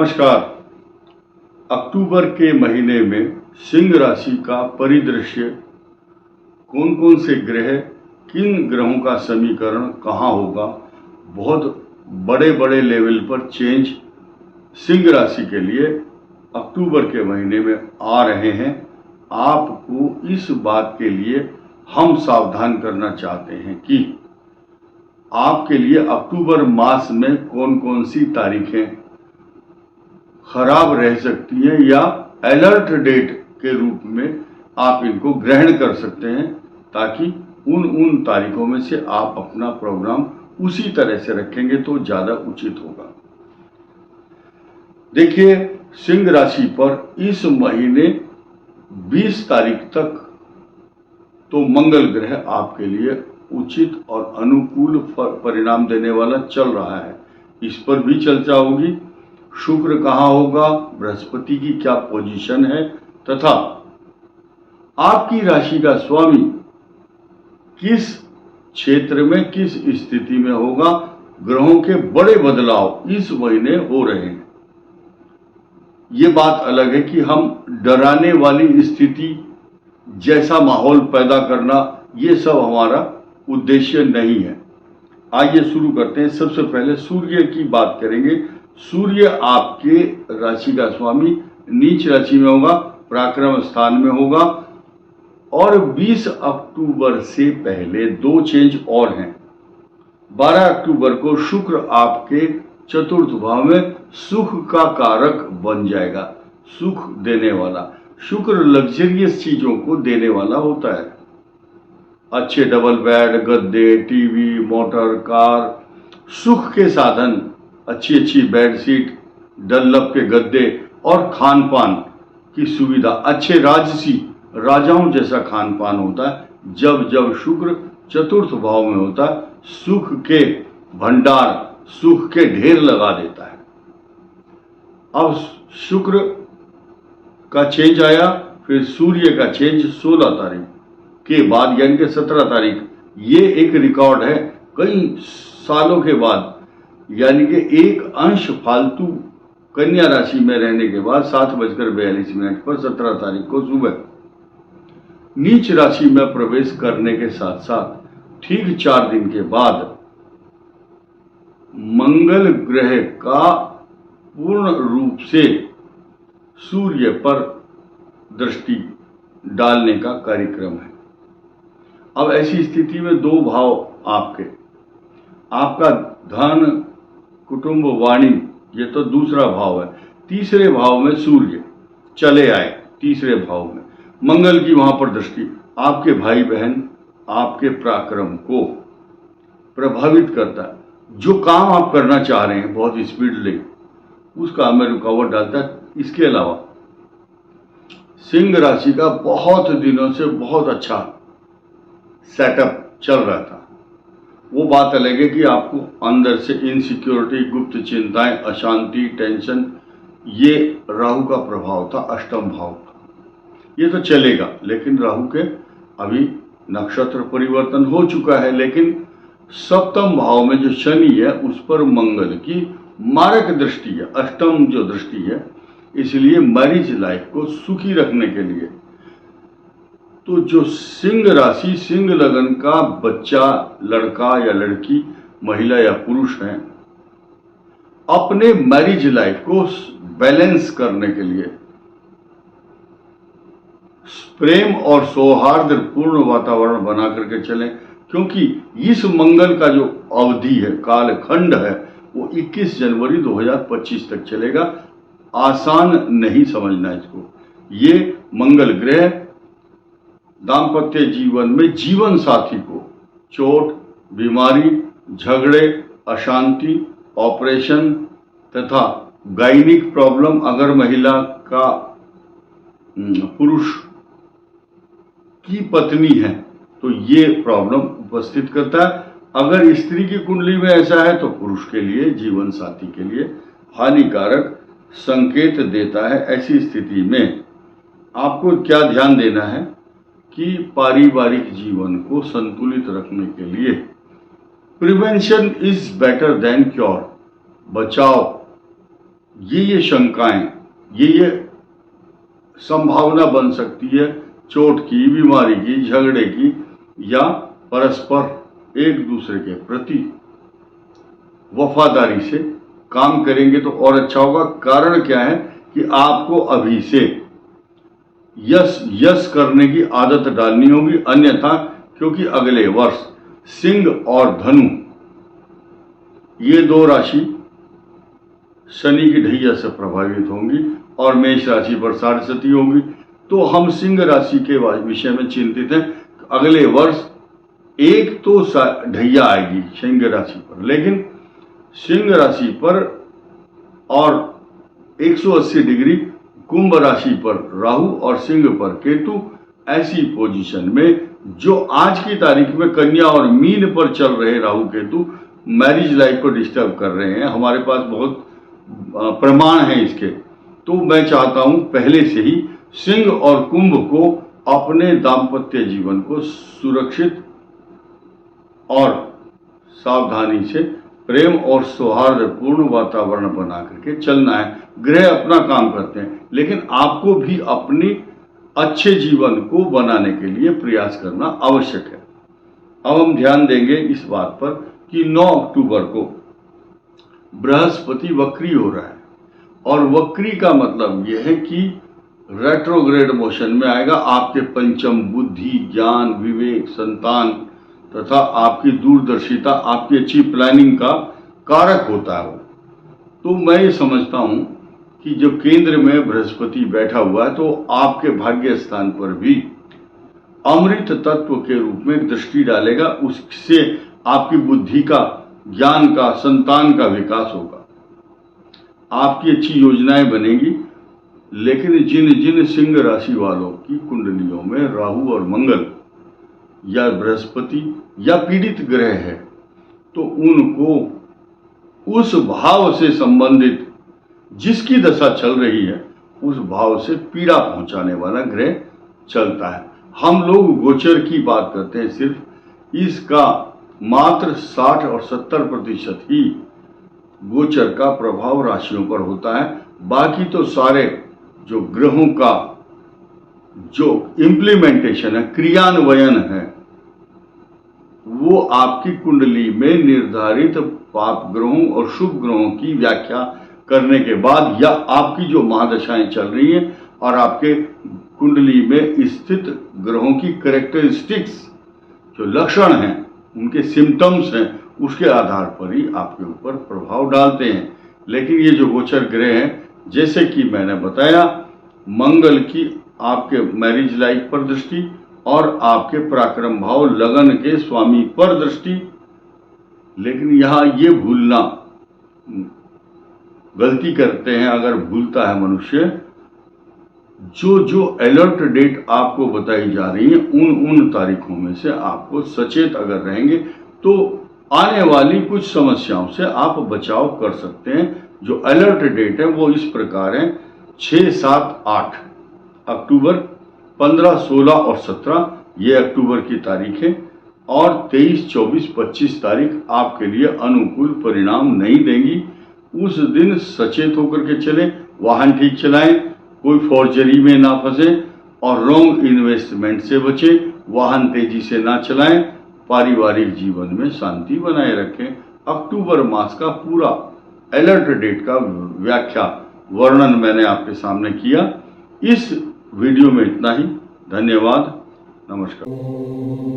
नमस्कार। अक्टूबर के महीने में सिंह राशि का परिदृश्य, कौन कौन से ग्रह, किन ग्रहों का समीकरण कहाँ होगा, बहुत बड़े बड़े लेवल पर चेंज सिंह राशि के लिए अक्टूबर के महीने में आ रहे हैं। आपको इस बात के लिए हम सावधान करना चाहते हैं कि आपके लिए अक्टूबर मास में कौन कौन सी तारीखें खराब रह सकती हैं या अलर्ट डेट के रूप में आप इनको ग्रहण कर सकते हैं, ताकि उन तारीखों में से आप अपना प्रोग्राम उसी तरह से रखेंगे तो ज़्यादा उचित होगा। देखिए, सिंह राशि पर इस महीने 20 तारीख तक तो मंगल ग्रह आपके लिए उचित और अनुकूल परिणाम देने वाला चल रहा है। इस पर भी चर्चा होगी। शुक्र कहाँ होगा, बृहस्पति की क्या पोजीशन है, तथा आपकी राशि का स्वामी किस क्षेत्र में किस स्थिति में होगा। ग्रहों के बड़े बदलाव इस महीने हो रहे हैं। ये बात अलग है कि हम डराने वाली स्थिति जैसा माहौल पैदा करना, ये सब हमारा उद्देश्य नहीं है। आइए शुरू करते हैं। सबसे पहले सूर्य की बात करेंगे। सूर्य आपके राशि का स्वामी नीच राशि में होगा, पराक्रम स्थान में होगा, और 20 अक्टूबर से पहले दो चेंज और हैं। 12 अक्टूबर को शुक्र आपके चतुर्थ भाव में सुख का कारक बन जाएगा। सुख देने वाला शुक्र लग्जरियस चीजों को देने वाला होता है। अच्छे डबल बेड, गद्दे, टीवी, मोटर, कार, सुख के साधन, अच्छी अच्छी बेडशीट, डल्लप के गद्दे और खान पान की सुविधा, अच्छे राजसी राजाओं जैसा खान पान होता है। जब जब शुक्र चतुर्थ भाव में होता है, सुख के भंडार, सुख के ढेर लगा देता है। अब शुक्र का चेंज आया, फिर सूर्य का चेंज 16 तारीख के बाद, यानी कि 17 तारीख। ये एक रिकॉर्ड है कई सालों के बाद, यानी कि एक अंश फालतू कन्या राशि में रहने के बाद 7:42 पर 17 तारीख को सुबह नीच राशि में प्रवेश करने के साथ साथ ठीक 4 दिन के बाद मंगल ग्रह का पूर्ण रूप से सूर्य पर दृष्टि डालने का कार्यक्रम है। अब ऐसी स्थिति में दो भाव आपका धन, कुटुंब, वाणी, ये तो दूसरा भाव है। तीसरे भाव में सूर्य चले आए। तीसरे भाव में मंगल की वहां पर दृष्टि आपके भाई बहन, आपके पराक्रम को प्रभावित करता है। जो काम आप करना चाह रहे हैं बहुत स्पीडली, उस काम में रुकावट डालता है। इसके अलावा सिंह राशि का बहुत दिनों से बहुत अच्छा सेटअप चल रहा था। वो बात अलग है कि आपको अंदर से इनसिक्योरिटी, गुप्त चिंताएं, अशांति, टेंशन, ये राहु का प्रभाव था, अष्टम भाव था। ये तो चलेगा, लेकिन राहु के अभी नक्षत्र परिवर्तन हो चुका है, लेकिन सप्तम भाव में जो शनि है उस पर मंगल की मारक दृष्टि है, अष्टम जो दृष्टि है। इसलिए मैरिज लाइफ को सुखी रखने के लिए तो जो सिंह राशि, सिंह लगन का बच्चा, लड़का या लड़की, महिला या पुरुष है, अपने मैरिज लाइफ को बैलेंस करने के लिए प्रेम और सौहार्द पूर्ण वातावरण बना करके चलें, क्योंकि इस मंगल का जो अवधि है, कालखंड है, वो 21 जनवरी 2025 तक चलेगा। आसान नहीं समझना इसको। ये मंगल ग्रह दाम्पत्य जीवन में जीवन साथी को चोट, बीमारी, झगड़े, अशांति, ऑपरेशन तथा गायनिक प्रॉब्लम, अगर महिला का पुरुष की पत्नी है तो ये प्रॉब्लम उपस्थित करता है। अगर स्त्री की कुंडली में ऐसा है तो पुरुष के लिए, जीवन साथी के लिए हानिकारक संकेत देता है। ऐसी स्थिति में आपको क्या ध्यान देना है कि पारिवारिक जीवन को संतुलित रखने के लिए prevention is better than cure. बचाव ये शंकाएं, ये संभावना बन सकती है चोट की, बीमारी की, झगड़े की, या परस्पर एक दूसरे के प्रति वफादारी से काम करेंगे तो और अच्छा होगा। कारण क्या है कि आपको अभी से यस यस करने की आदत डालनी होगी, अन्यथा क्योंकि अगले वर्ष सिंह और धनु ये दो राशि शनि की ढैया से प्रभावित होंगी और मेष राशि पर साढ़े होगी। तो हम सिंह राशि के विषय में चिंतित हैं। अगले वर्ष एक तो ढैया आएगी सिंह राशि पर, लेकिन सिंह राशि पर और 180 डिग्री कुंभ राशि पर राहु और सिंह पर केतु, ऐसी पोजीशन में जो आज की तारीख में कन्या और मीन पर चल रहे राहु केतु मैरिज लाइफ को डिस्टर्ब कर रहे हैं। हमारे पास बहुत प्रमाण है इसके। तो मैं चाहता हूं पहले से ही सिंह और कुंभ को अपने दाम्पत्य जीवन को सुरक्षित और सावधानी से प्रेम और सौहार्दपूर्ण वातावरण बना करके चलना है। ग्रह अपना काम करते हैं, लेकिन आपको भी अपनी अच्छे जीवन को बनाने के लिए प्रयास करना आवश्यक है। अब हम ध्यान देंगे इस बात पर कि 9 अक्टूबर को बृहस्पति वक्री हो रहा है, और वक्री का मतलब यह है कि रेट्रोग्रेड मोशन में आएगा। आपके पंचम बुद्धि, ज्ञान, विवेक, संतान तथा आपकी दूरदर्शिता, आपकी अच्छी प्लानिंग का कारक होता है। तो मैं ये समझता हूं कि जो केंद्र में बृहस्पति बैठा हुआ है तो आपके भाग्य स्थान पर भी अमृत तत्व के रूप में दृष्टि डालेगा। उससे आपकी बुद्धि का, ज्ञान का, संतान का विकास होगा, आपकी अच्छी योजनाएं बनेगी। लेकिन जिन जिन सिंह राशि वालों की कुंडलियों में राहु और मंगल या बृहस्पति या पीड़ित ग्रह है, तो उनको उस भाव से संबंधित जिसकी दशा चल रही है उस भाव से पीड़ा पहुंचाने वाला ग्रह चलता है। हम लोग गोचर की बात करते हैं, सिर्फ इसका मात्र 60 और 70% ही गोचर का प्रभाव राशियों पर होता है। बाकी तो सारे जो ग्रहों का जो इम्प्लीमेंटेशन है, क्रियान्वयन है, वो आपकी कुंडली में निर्धारित पाप ग्रहों और शुभ ग्रहों की व्याख्या करने के बाद, या आपकी जो महादशाएं चल रही हैं और आपके कुंडली में स्थित ग्रहों की कैरेक्टरिस्टिक्स, जो लक्षण हैं, उनके सिम्टम्स हैं, उसके आधार पर ही आपके ऊपर प्रभाव डालते हैं। लेकिन ये जो गोचर ग्रह हैं, जैसे कि मैंने बताया, मंगल की आपके मैरिज लाइफ पर दृष्टि और आपके पराक्रम भाव लगन के स्वामी पर दृष्टि। लेकिन यहाँ ये भूलना, गलती करते हैं अगर भूलता है मनुष्य, जो जो अलर्ट डेट आपको बताई जा रही है उन तारीखों में से आपको सचेत अगर रहेंगे तो आने वाली कुछ समस्याओं से आप बचाव कर सकते हैं। जो अलर्ट डेट है वो इस प्रकार है: 6, 7, 8 अक्टूबर, 15, 16 और 17 ये अक्टूबर की तारीख है, और 23, 24, 25 तारीख आपके लिए अनुकूल परिणाम नहीं देंगी। उस दिन सचेत होकर के चलें, वाहन ठीक चलाएं, कोई फॉर्जरी में ना फंसे और रॉन्ग इन्वेस्टमेंट से बचें, वाहन तेजी से ना चलाएं, पारिवारिक जीवन में शांति बनाए रखें। अक्टूबर मास का पूरा अलर्ट डेट का व्याख्या, वर्णन मैंने आपके सामने किया। इस वीडियो में इतना ही। धन्यवाद, नमस्कार।